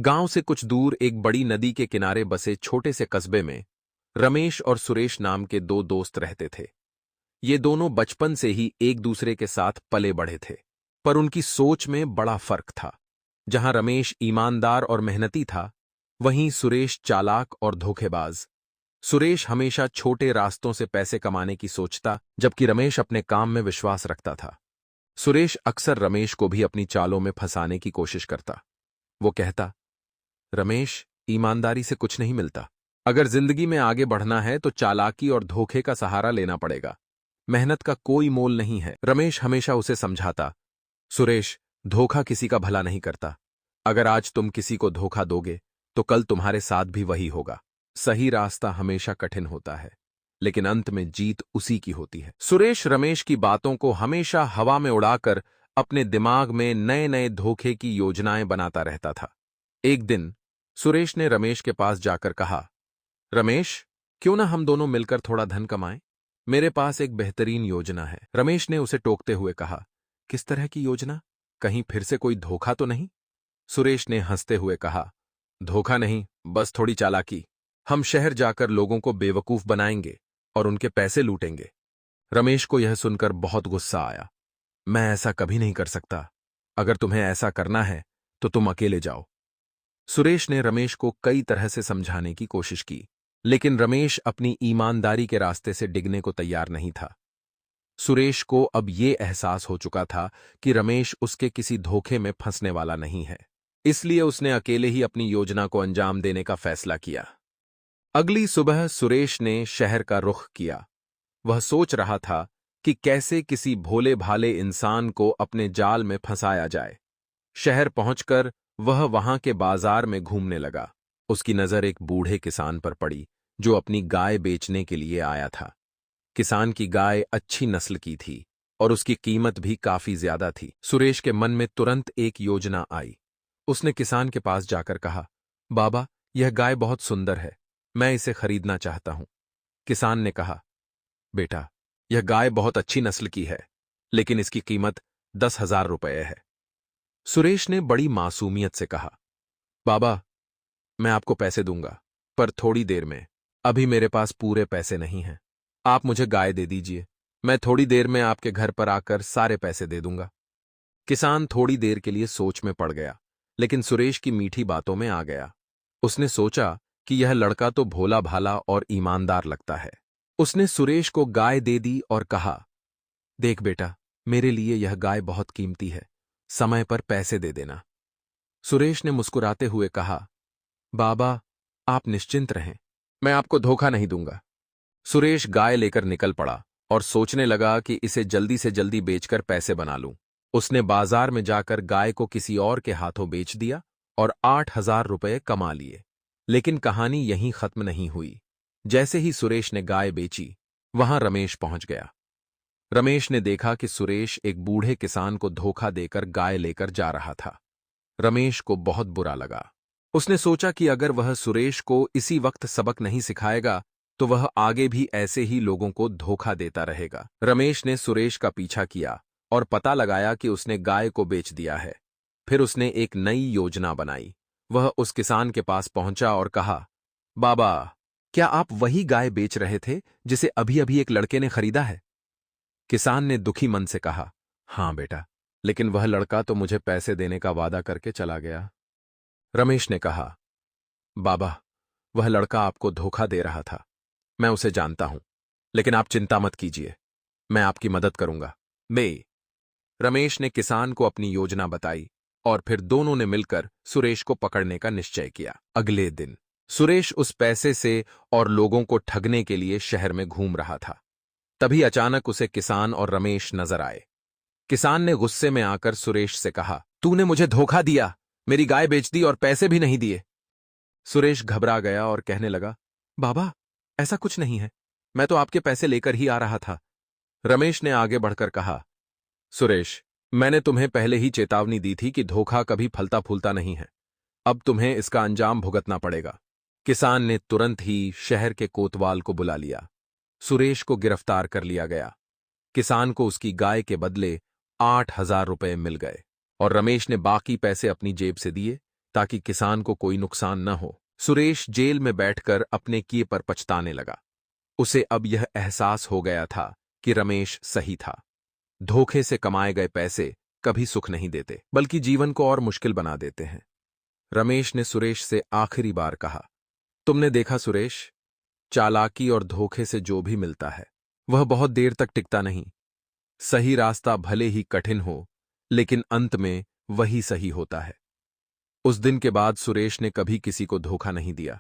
गांव से कुछ दूर एक बड़ी नदी के किनारे बसे छोटे से कस्बे में रमेश और सुरेश नाम के दो दोस्त रहते थे। ये दोनों बचपन से ही एक दूसरे के साथ पले बढ़े थे, पर उनकी सोच में बड़ा फर्क था। जहां रमेश ईमानदार और मेहनती था, वहीं सुरेश चालाक और धोखेबाज। सुरेश हमेशा छोटे रास्तों से पैसे कमाने की सोचता, जबकि रमेश अपने काम में विश्वास रखता था। सुरेश अक्सर रमेश को भी अपनी चालों में फंसाने की कोशिश करता। वो कहता, रमेश, ईमानदारी से कुछ नहीं मिलता। अगर जिंदगी में आगे बढ़ना है तो चालाकी और धोखे का सहारा लेना पड़ेगा। मेहनत का कोई मोल नहीं है। रमेश हमेशा उसे समझाता, सुरेश, धोखा किसी का भला नहीं करता। अगर आज तुम किसी को धोखा दोगे तो कल तुम्हारे साथ भी वही होगा। सही रास्ता हमेशा कठिन होता है, लेकिन अंत में जीत उसी की होती है। सुरेश रमेश की बातों को हमेशा हवा में उड़ाकर अपने दिमाग में नए नए धोखे की योजनाएं बनाता रहता था। एक दिन सुरेश ने रमेश के पास जाकर कहा, रमेश, क्यों ना हम दोनों मिलकर थोड़ा धन कमाएं? मेरे पास एक बेहतरीन योजना है। रमेश ने उसे टोकते हुए कहा, किस तरह की योजना? कहीं फिर से कोई धोखा तो नहीं? सुरेश ने हंसते हुए कहा, धोखा नहीं, बस थोड़ी चालाकी। हम शहर जाकर लोगों को बेवकूफ बनाएंगे और उनके पैसे लूटेंगे। रमेश को यह सुनकर बहुत गुस्सा आया। मैं ऐसा कभी नहीं कर सकता। अगर तुम्हें ऐसा करना है तो तुम अकेले जाओ। सुरेश ने रमेश को कई तरह से समझाने की कोशिश की, लेकिन रमेश अपनी ईमानदारी के रास्ते से डिगने को तैयार नहीं था। सुरेश को अब ये एहसास हो चुका था कि रमेश उसके किसी धोखे में फंसने वाला नहीं है, इसलिए उसने अकेले ही अपनी योजना को अंजाम देने का फैसला किया। अगली सुबह सुरेश ने शहर का रुख किया। वह सोच रहा था कि कैसे किसी भोले भाले इंसान को अपने जाल में फंसाया जाए। शहर पहुंचकर वह वहां के बाजार में घूमने लगा। उसकी नजर एक बूढ़े किसान पर पड़ी जो अपनी गाय बेचने के लिए आया था। किसान की गाय अच्छी नस्ल की थी और उसकी कीमत भी काफी ज्यादा थी। सुरेश के मन में तुरंत एक योजना आई। उसने किसान के पास जाकर कहा, बाबा, यह गाय बहुत सुंदर है, मैं इसे खरीदना चाहता हूं। किसान ने कहा, बेटा, यह गाय बहुत अच्छी नस्ल की है, लेकिन इसकी कीमत 10,000 रुपये है। सुरेश ने बड़ी मासूमियत से कहा, बाबा, मैं आपको पैसे दूंगा, पर थोड़ी देर में। अभी मेरे पास पूरे पैसे नहीं हैं। आप मुझे गाय दे दीजिए, मैं थोड़ी देर में आपके घर पर आकर सारे पैसे दे दूंगा। किसान थोड़ी देर के लिए सोच में पड़ गया, लेकिन सुरेश की मीठी बातों में आ गया। उसने सोचा कि यह लड़का तो भोला भाला और ईमानदार लगता है। उसने सुरेश को गाय दे दी और कहा, देख बेटा, मेरे लिए यह गाय बहुत कीमती है, समय पर पैसे दे देना। सुरेश ने मुस्कुराते हुए कहा, बाबा, आप निश्चिंत रहें, मैं आपको धोखा नहीं दूंगा। सुरेश गाय लेकर निकल पड़ा और सोचने लगा कि इसे जल्दी से जल्दी बेचकर पैसे बना लूं। उसने बाजार में जाकर गाय को किसी और के हाथों बेच दिया और 8,000 रुपये कमा लिए। लेकिन कहानी यहीं खत्म नहीं हुई। जैसे ही सुरेश ने गाय बेची, वहां रमेश पहुंच गया। रमेश ने देखा कि सुरेश एक बूढ़े किसान को धोखा देकर गाय लेकर जा रहा था। रमेश को बहुत बुरा लगा। उसने सोचा कि अगर वह सुरेश को इसी वक्त सबक नहीं सिखाएगा तो वह आगे भी ऐसे ही लोगों को धोखा देता रहेगा। रमेश ने सुरेश का पीछा किया और पता लगाया कि उसने गाय को बेच दिया है। फिर उसने एक नई योजना बनाई। वह उस किसान के पास पहुंचा और कहा, बाबा, क्या आप वही गाय बेच रहे थे जिसे अभी अभी एक लड़के ने खरीदा है? किसान ने दुखी मन से कहा, हां बेटा, लेकिन वह लड़का तो मुझे पैसे देने का वादा करके चला गया। रमेश ने कहा, बाबा, वह लड़का आपको धोखा दे रहा था, मैं उसे जानता हूं, लेकिन आप चिंता मत कीजिए, मैं आपकी मदद करूंगा। रमेश ने किसान को अपनी योजना बताई और फिर दोनों ने मिलकर सुरेश को पकड़ने का निश्चय किया। अगले दिन सुरेश उस पैसे से और लोगों को ठगने के लिए शहर में घूम रहा था। तभी अचानक उसे किसान और रमेश नजर आए। किसान ने गुस्से में आकर सुरेश से कहा, तूने मुझे धोखा दिया, मेरी गाय बेच दी और पैसे भी नहीं दिए। सुरेश घबरा गया और कहने लगा, बाबा, ऐसा कुछ नहीं है, मैं तो आपके पैसे लेकर ही आ रहा था। रमेश ने आगे बढ़कर कहा, सुरेश, मैंने तुम्हें पहले ही चेतावनी दी थी कि धोखा कभी फलता फूलता नहीं है। अब तुम्हें इसका अंजाम भुगतना पड़ेगा। किसान ने तुरंत ही शहर के कोतवाल को बुला लिया। सुरेश को गिरफ्तार कर लिया गया। किसान को उसकी गाय के बदले 8,000 रुपये मिल गए और रमेश ने बाकी पैसे अपनी जेब से दिए, ताकि किसान को कोई नुकसान न हो। सुरेश जेल में बैठकर अपने किए पर पछताने लगा। उसे अब यह एहसास हो गया था कि रमेश सही था। धोखे से कमाए गए पैसे कभी सुख नहीं देते, बल्कि जीवन को और मुश्किल बना देते हैं। रमेश ने सुरेश से आखिरी बार कहा, तुमने देखा सुरेश, चालाकी और धोखे से जो भी मिलता है वह बहुत देर तक टिकता नहीं। सही रास्ता भले ही कठिन हो, लेकिन अंत में वही सही होता है। उस दिन के बाद सुरेश ने कभी किसी को धोखा नहीं दिया।